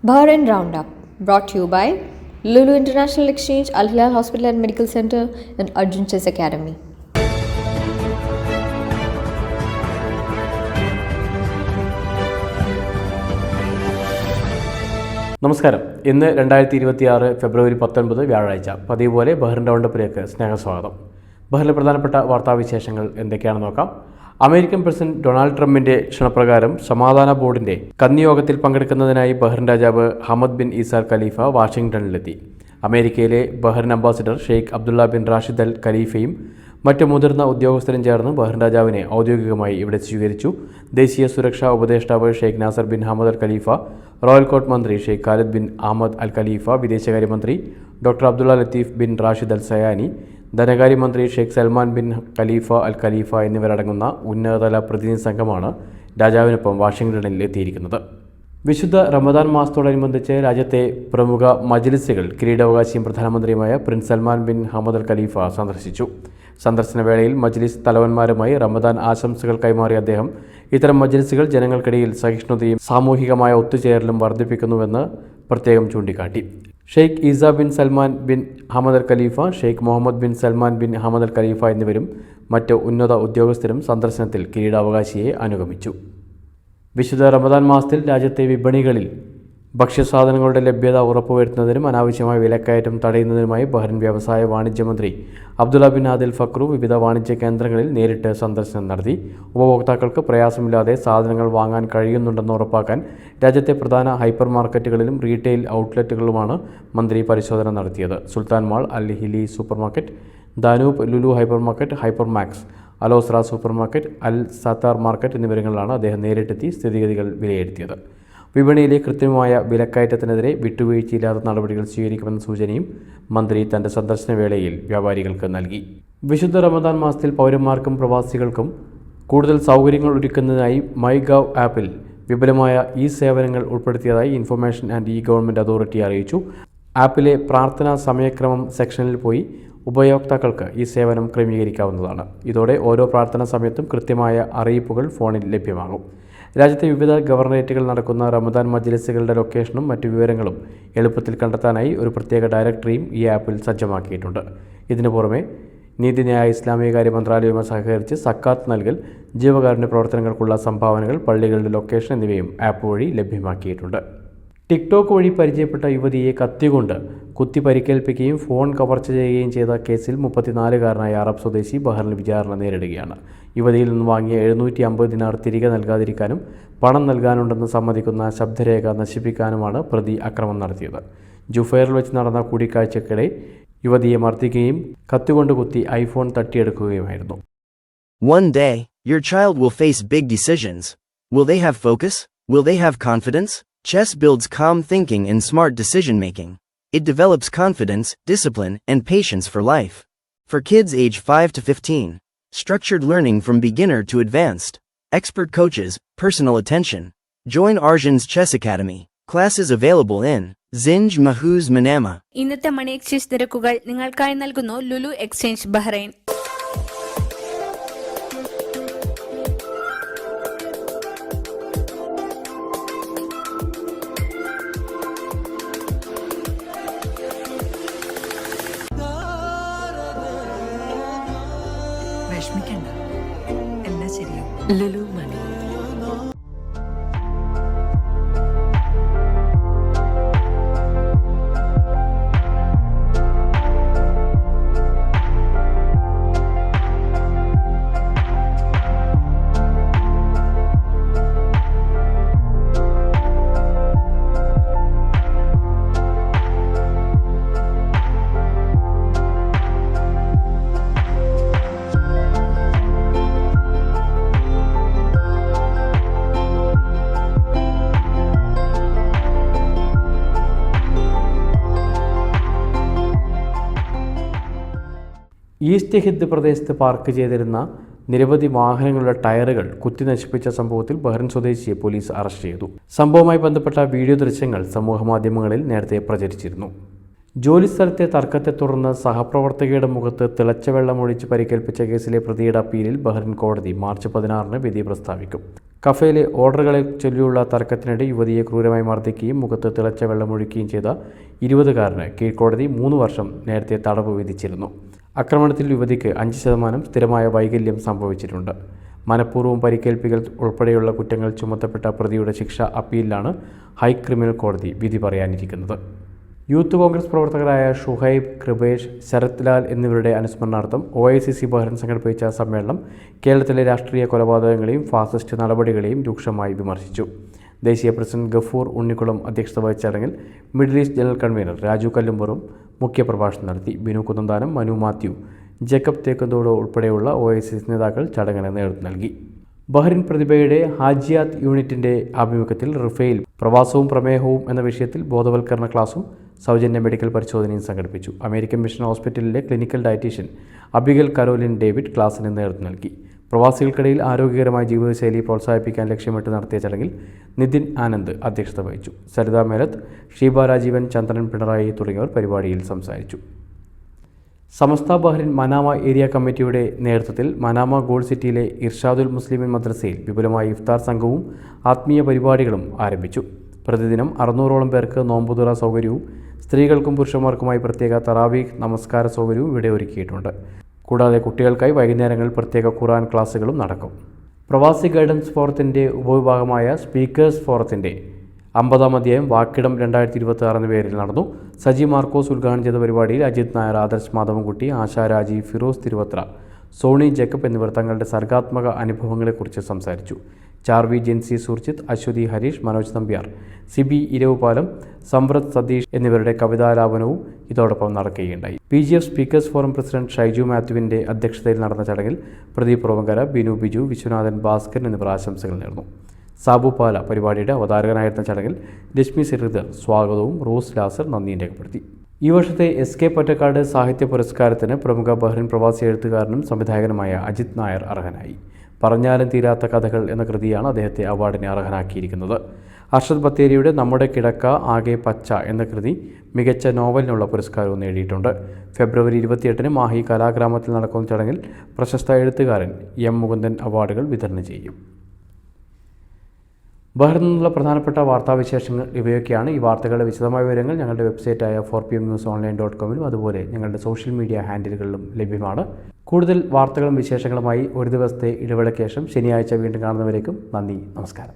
Bahrain Roundup, brought to you by Lulu International Exchange, Al Hilal Hospital and Medical Center, and Arjun Chess Academy. നമസ്കാരം. ഇന്ന് 2026 ഫെബ്രുവരി 19 വ്യാഴാഴ്ച. പതിവ് പോലെ Bahrain റൗണ്ടപ്പിലേക്ക് സ്നേഹസ്വാഗതം. ബഹ്റിലെ പ്രധാനപ്പെട്ട വാർത്താവിശേഷങ്ങൾ എന്തൊക്കെയാണെന്ന് നോക്കാം. അമേരിക്കൻ പ്രസിഡന്റ് ഡൊണാൾഡ് ട്രംപിന്റെ ക്ഷണപ്രകാരം സമാധാന ബോർഡിന്റെ കന്നിയോഗത്തിൽ പങ്കെടുക്കുന്നതിനായി ബഹ്റിൻ രാജാവ് ഹമദ് ബിൻ ഈസ ഖലീഫ വാഷിംഗ്ടണിലെത്തി. അമേരിക്കയിലെ Bahrain ambassador Sheikh Abdullah bin Rashid Al ഖലീഫയും മറ്റ് മുതിർന്ന ഉദ്യോഗസ്ഥരും ചേർന്ന് ബഹ്റിൻ രാജാവിനെ ഔദ്യോഗികമായി ഇവിടെ സ്വീകരിച്ചു. ദേശീയ സുരക്ഷാ ഉപദേഷ്ടാവ് Sheikh Nasser bin Hamad Al Khalifa, royal court മന്ത്രി Sheikh Khalid bin Ahmed Al Khalifa, വിദേശകാര്യമന്ത്രി doctor Abdullah Latif bin Rashid Al Zayani, ധനകാര്യമന്ത്രി Sheikh Salman bin Khalifa Al Khalifa എന്നിവരടങ്ങുന്ന ഉന്നതതല പ്രതിനിധി സംഘമാണ് രാജാവിനൊപ്പം വാഷിംഗ്ടണിൽ എത്തിയിരിക്കുന്നത്. വിശുദ്ധ റമദാൻ മാസത്തോടനുബന്ധിച്ച് രാജ്യത്തെ പ്രമുഖ മജ്ലിസുകൾ കിരീടാവകാശിയും പ്രധാനമന്ത്രിയുമായ Prince Salman bin Hamad Al ഖലീഫ സന്ദർശിച്ചു. സന്ദർശന വേളയിൽ മജ്ലിസ് തലവന്മാരുമായി റമദാൻ ആശംസകൾ കൈമാറിയ അദ്ദേഹം ഇത്തരം മജ്ലിസുകൾ ജനങ്ങൾക്കിടയിൽ സഹിഷ്ണുതയും സാമൂഹികമായ ഒത്തുചേരലും വർദ്ധിപ്പിക്കുന്നുവെന്ന് പ്രത്യേകം ചൂണ്ടിക്കാട്ടി. Sheikh Isa bin Salman bin Hamad Al Khalifa, Sheikh Mohammed bin Salman bin Hamad Al Khalifa എന്നിവരും മറ്റ് ഉന്നത ഉദ്യോഗസ്ഥരും സന്ദർശനത്തിൽ കിരീടാവകാശിയെ അനുഗമിച്ചു. വിശുദ്ധ റമദാൻ മാസത്തിൽ രാജ്യത്തെ വിപണികളിൽ ഭക്ഷ്യസാധനങ്ങളുടെ ലഭ്യത ഉറപ്പുവരുത്തുന്നതിനും അനാവശ്യമായ വിലക്കയറ്റം തടയുന്നതിനുമായി ബഹ്റിൻ വ്യവസായ വാണിജ്യ മന്ത്രി അബ്ദുള്ള ബിൻ ആദിൽ ഫക്രു വിവിധ വാണിജ്യ കേന്ദ്രങ്ങളിൽ നേരിട്ട് സന്ദർശനം നടത്തി. ഉപഭോക്താക്കൾക്ക് പ്രയാസമില്ലാതെ സാധനങ്ങൾ വാങ്ങാൻ കഴിയുന്നുണ്ടെന്ന് ഉറപ്പാക്കാൻ രാജ്യത്തെ പ്രധാന ഹൈപ്പർ മാർക്കറ്റുകളിലും റീറ്റെയിൽ ഔട്ട്ലെറ്റുകളിലുമാണ് മന്ത്രി പരിശോധന നടത്തിയത്. Sultan mall, Al Hili supermarket, Danube, Lulu hypermarket, hyper max, Alosra supermarket, Al Sattar market എന്നിവിടങ്ങളിലാണ് അദ്ദേഹം നേരിട്ടെത്തി സ്ഥിതിഗതികൾ വിലയിരുത്തിയത്. വിപണിയിലെ കൃത്യമായ വിലക്കയറ്റത്തിനെതിരെ വിട്ടുവീഴ്ചയില്ലാത്ത നടപടികൾ സ്വീകരിക്കുമെന്ന സൂചനയും മന്ത്രി തൻ്റെ സന്ദർശന വേളയിൽ വ്യാപാരികൾക്ക് നൽകി. വിശുദ്ധ റമദാൻ മാസത്തിൽ പൗരന്മാർക്കും പ്രവാസികൾക്കും കൂടുതൽ സൗകര്യങ്ങൾ ഒരുക്കുന്നതിനായി മൈ ഗവ് ആപ്പിൽ വിപുലമായ ഈ സേവനങ്ങൾ ഉൾപ്പെടുത്തിയതായി ഇൻഫർമേഷൻ ആൻഡ് ഗവൺമെൻറ് അതോറിറ്റി അറിയിച്ചു. ആപ്പിലെ പ്രാർത്ഥനാ സമയക്രമം സെക്ഷനിൽ പോയി ഉപയോക്താക്കൾക്ക് ഈ സേവനം ക്രമീകരിക്കാവുന്നതാണ്. ഇതോടെ ഓരോ പ്രാർത്ഥനാ സമയത്തും കൃത്യമായ അറിയിപ്പുകൾ ഫോണിൽ ലഭ്യമാകും. രാജ്യത്തെ വിവിധ ഗവർണറേറ്റുകൾ നടക്കുന്ന റമദാൻ മജ്ലിസുകളുടെ ലൊക്കേഷനും മറ്റു വിവരങ്ങളും എളുപ്പത്തിൽ കണ്ടെത്താനായി ഒരു പ്രത്യേക ഡയറക്ടറിയും ഈ ആപ്പിൽ സജ്ജമാക്കിയിട്ടുണ്ട്. ഇതിനു പുറമെ നീതിന്യായ ഇസ്ലാമികകാര്യ മന്ത്രാലയവുമായി സഹകരിച്ച് സക്കാത്ത് നൽകൽ, ജീവകാരുണ്യ പ്രവർത്തനങ്ങൾക്കുള്ള സംഭാവനകൾ, പള്ളികളുടെ ലൊക്കേഷൻ എന്നിവയും ആപ്പ് വഴി ലഭ്യമാക്കിയിട്ടുണ്ട്. ടിക്ടോക്ക് വഴി പരിചയപ്പെട്ട യുവതിയെ കത്തികൊണ്ട് കുത്തി പരിക്കേൽപ്പിക്കുകയും ഫോൺ കവർച്ച ചെയ്യുകയും ചെയ്ത കേസിൽ 34-കാരനായ അറബ് സ്വദേശി ബഹ്റിനിൽ വിചാരണ നേരിടുകയാണ്. യുവതിയിൽ നിന്ന് വാങ്ങിയ 750 ദിനാർ തിരികെ നൽകാതിരിക്കാനും പണം നൽകാനുണ്ടെന്ന് സമ്മതിക്കുന്ന ശബ്ദരേഖ നശിപ്പിക്കാനുമാണ് പ്രതി അക്രമം നടത്തിയത്. ജുഫൈറിൽ വെച്ച് നടന്ന കൂടിക്കാഴ്ചയ്ക്കിടെ യുവതിയെ മർദ്ദിക്കുകയും കത്തികൊണ്ട് കുത്തി iPhone തട്ടിയെടുക്കുകയുമായിരുന്നു. One day, your child will face big decisions. Will they have focus? Will they have confidence? Chess builds calm thinking and smart decision-making. It develops confidence, discipline, and patience for life. For kids age 5 to 15, structured learning from beginner to advanced, expert coaches, personal attention. Join Arjun's Chess Academy. Classes available in Zinj Mahuz Manama. ഇന്നത്തെ money exchange നിരക്കുകൾ നിങ്ങൾക്കായി നൽകുന്നു Lulu exchange Bahrain. വിഷമിക്കണ്ട, എല്ലാം ശരിയാവും. ലുലു മണി. East Hind പ്രദേശത്ത് park ചെയ്തിരുന്ന നിരവധി വാഹനങ്ങളുടെ ടയറുകൾ കുത്തി നശിപ്പിച്ച സംഭവത്തിൽ ബഹ്റിൻ സ്വദേശിയെ പോലീസ് അറസ്റ്റ് ചെയ്തു. സംഭവവുമായി ബന്ധപ്പെട്ട വീഡിയോ ദൃശ്യങ്ങൾ സമൂഹമാധ്യമങ്ങളിൽ നേരത്തെ പ്രചരിച്ചിരുന്നു. ജോലിസ്ഥലത്തെ തർക്കത്തെ തുടർന്ന് സഹപ്രവർത്തകയുടെ മുഖത്ത് തിളച്ച വെള്ളമൊഴിച്ച് പരിക്കേൽപ്പിച്ച കേസിലെ പ്രതിയുടെ അപ്പീലിൽ ബഹ്റിൻ കോടതി മാർച്ച് 16 വിധി പ്രസ്താവിക്കും. കഫേയിലെ ഓർഡറുകളെ ചൊല്ലിയുള്ള തർക്കത്തിനിടെ യുവതിയെ ക്രൂരമായി മർദ്ദിക്കുകയും മുഖത്ത് തിളച്ച വെള്ളമൊഴിക്കുകയും ചെയ്ത 20കാരന് കീഴ്ക്കോടതി 3 വർഷം നേരത്തെ തടവ് വിധിച്ചിരുന്നു. ആക്രമണത്തിൽ യുവതിക്ക് 5% സ്ഥിരമായ വൈകല്യം സംഭവിച്ചിട്ടുണ്ട്. മനഃപൂർവ്വം പരിക്കേൽപ്പിക്കൽ ഉൾപ്പെടെയുള്ള കുറ്റങ്ങൾ ചുമത്തപ്പെട്ട പ്രതിയുടെ ശിക്ഷ അപ്പീലിലാണ് ഹൈ ക്രിമിനൽ കോടതി വിധി പറയാനിരിക്കുന്നത്. യൂത്ത് കോൺഗ്രസ് പ്രവർത്തകരായ ഷുഹൈബ്, കൃപേഷ്, ശരത് ലാൽ എന്നിവരുടെ അനുസ്മരണാർത്ഥം OICC ബഹ്റിൻ സംഘടിപ്പിച്ച സമ്മേളനം കേരളത്തിലെ രാഷ്ട്രീയ കൊലപാതകങ്ങളെയും ഫാസിസ്റ്റ് നടപടികളെയും രൂക്ഷമായി വിമർശിച്ചു. ദേശീയ പ്രസിഡന്റ് ഗഫൂർ ഉണ്ണിക്കുളം അധ്യക്ഷത വഹിച്ച ചടങ്ങിൽ middle east general convener Raju Kallumpuram മുഖ്യപ്രഭാഷണം നടത്തി. ബിനു കുന്നന്താനം, മനു മാത്യു, ജേക്കബ് തേക്കന്തോട് ഉൾപ്പെടെയുള്ള OICC നേതാക്കൾ ചടങ്ങിന് നേതൃത്വം നൽകി. ബഹ്റിൻ പ്രതിഭയുടെ ഹാജിയാത്ത് യൂണിറ്റിൻ്റെ ആഭിമുഖ്യത്തിൽ റിഫയിൽ പ്രവാസവും പ്രമേഹവും എന്ന വിഷയത്തിൽ ബോധവൽക്കരണ ക്ലാസും സൗജന്യ മെഡിക്കൽ പരിശോധനയും സംഘടിപ്പിച്ചു. അമേരിക്കൻ മിഷൻ ഹോസ്പിറ്റലിലെ clinical dietitian Abigail Caroline David ക്ലാസിന് നേതൃത്വം നൽകി. പ്രവാസികൾക്കിടയിൽ ആരോഗ്യകരമായ ജീവിതശൈലി പ്രോത്സാഹിപ്പിക്കാൻ ലക്ഷ്യമിട്ട് നടത്തിയ ചടങ്ങിൽ നിതിൻ ആനന്ദ് അധ്യക്ഷത വഹിച്ചു. സരിത മേലത്ത്, ഷീബ രാജീവൻ, ചന്ദ്രൻ പിണറായി തുടങ്ങിയവർ പരിപാടിയിൽ സംസാരിച്ചു. സമസ്ത ബഹ്റിൻ മനാമ ഏരിയ കമ്മിറ്റിയുടെ നേതൃത്വത്തിൽ മനാമ ഗോൾഡ് സിറ്റിയിലെ ഇർഷാദുൽ മുസ്ലിമിൻ മദ്രസയിൽ വിപുലമായ ഇഫ്താർ സംഘവും ആത്മീയ പരിപാടികളും ആരംഭിച്ചു. പ്രതിദിനം 600ഓളം പേർക്ക് നോമ്പുതുറ സൗകര്യവും സ്ത്രീകൾക്കും പുരുഷന്മാർക്കുമായി പ്രത്യേക തറാവീഹ് നമസ്കാര സൗകര്യവും ഇവിടെ ഒരുക്കിയിട്ടുണ്ട്. കൂടാതെ കുട്ടികൾക്കായി വൈകുന്നേരങ്ങളിൽ പ്രത്യേക ഖുർആൻ ക്ലാസുകളും നടക്കും. പ്രവാസി ഗൈഡൻസ് ഫോറത്തിൻ്റെ ഉപവിഭാഗമായ സ്പീക്കേഴ്സ് ഫോറത്തിൻ്റെ 50ാം അധ്യായം വാക്കിടം 2026 എന്ന പേരിൽ നടന്നു. സജി മാർക്കോസ് ഉദ്ഘാടനം ചെയ്ത പരിപാടിയിൽ അജിത് നായർ, ആദർശ് മാധവൻകുട്ടി, ആശാ രാജീവ്, ഫിറോസ് തിരുവത്ര, സോണി ജേക്കബ് എന്നിവർ തങ്ങളുടെ സർഗാത്മക അനുഭവങ്ങളെക്കുറിച്ച് സംസാരിച്ചു. ചാർവി, ജെൻസി സുർജിത്ത്, അശ്വതി ഹരീഷ്, മനോജ് നമ്പ്യാർ, സിബി ഇരവുപാലം, സംവൃത് സതീഷ് എന്നിവരുടെ കവിതാലാപനവും ഇതോടൊപ്പം നടക്കുകയുണ്ടായി. PGF speakers forum president Shaiju മാത്യുവിൻ്റെ അധ്യക്ഷതയിൽ നടന്ന ചടങ്ങിൽ പ്രദീപ് പ്രവങ്കര, ബിനു ബിജു, വിശ്വനാഥൻ ഭാസ്കരൻ എന്നിവർ ആശംസകൾ നേർന്നു. സാബു പാല പരിപാടിയുടെ അവതാരകനായിരുന്ന ചടങ്ങിൽ രശ്മി ശ്രീധർ സ്വാഗതവും റോസ് ലാസർ നന്ദിയും രേഖപ്പെടുത്തി. ഈ വർഷത്തെ SK പൊറ്റക്കാട് സാഹിത്യ പുരസ്കാരത്തിന് പ്രമുഖ ബഹ്റിൻ പ്രവാസി എഴുത്തുകാരനും സംവിധായകനുമായ അജിത് നായർ അർഹനായി. പറഞ്ഞാലും തീരാത്ത കഥകൾ എന്ന കൃതിയാണ് അദ്ദേഹത്തെ അവാർഡിന് അർഹനാക്കിയിരിക്കുന്നത്. അർഷദ് ബത്തേരിയുടെ നമ്മുടെ കിടക്ക ആകെ പച്ച എന്ന കൃതി മികച്ച നോവലിനുള്ള പുരസ്കാരവും നേടിയിട്ടുണ്ട്. ഫെബ്രുവരി 28 മാഹി കലാഗ്രാമത്തിൽ നടക്കുന്ന ചടങ്ങിൽ പ്രശസ്ത എഴുത്തുകാരൻ M. മുകുന്ദൻ അവാർഡുകൾ വിതരണം ചെയ്യും. ബഹ്റിനിൽ നിന്നുള്ള പ്രധാനപ്പെട്ട വാർത്താവിശേഷങ്ങൾ ഇവയൊക്കെയാണ്. ഈ വാർത്തകളുടെ വിശദമായ വിവരങ്ങൾ ഞങ്ങളുടെ വെബ്സൈറ്റായ 4pmnewsonline.com അതുപോലെ ഞങ്ങളുടെ സോഷ്യൽ മീഡിയ ഹാൻഡിലുകളിലും ലഭ്യമാണ്. കൂടുതൽ വാർത്തകളും വിശേഷങ്ങളുമായി ഒരു ദിവസത്തെ ഇടവേളയ്ക്ക് ശേഷം ശനിയാഴ്ച വീണ്ടും കാണുന്നവരേക്കും നന്ദി, നമസ്കാരം.